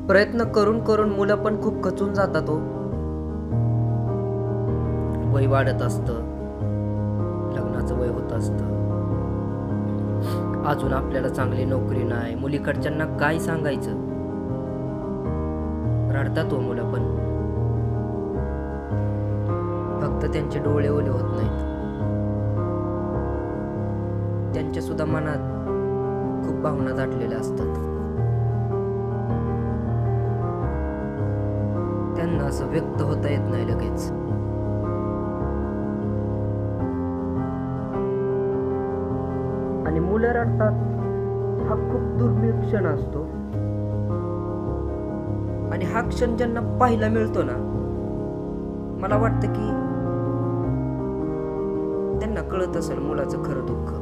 प्रयत्न करून करून मुलं पण खूप खचून जातात हो. वय वाढत असतं, लग्नाचं वय होत असतं, अजून आपल्याला चांगली नोकरी नाही, मुलीकडच्यांना काय सांगायचं, रडतात हो मुलं पण. फक्त त्यांचे डोळे ओले होत नाहीत, त्यांच्या सुद्धा मनात खूप भावना दाटलेल्या असतात. त्यांना असं व्यक्त होता येत नाही लगेच. आणि मुलं रडतात हा खूप दुर्मिळ क्षण असतो. आणि हा क्षण ज्यांना पाहायला मिळतो ना, मला वाटतं की त्यांना कळत असेल मुलाचं खरं दुःख.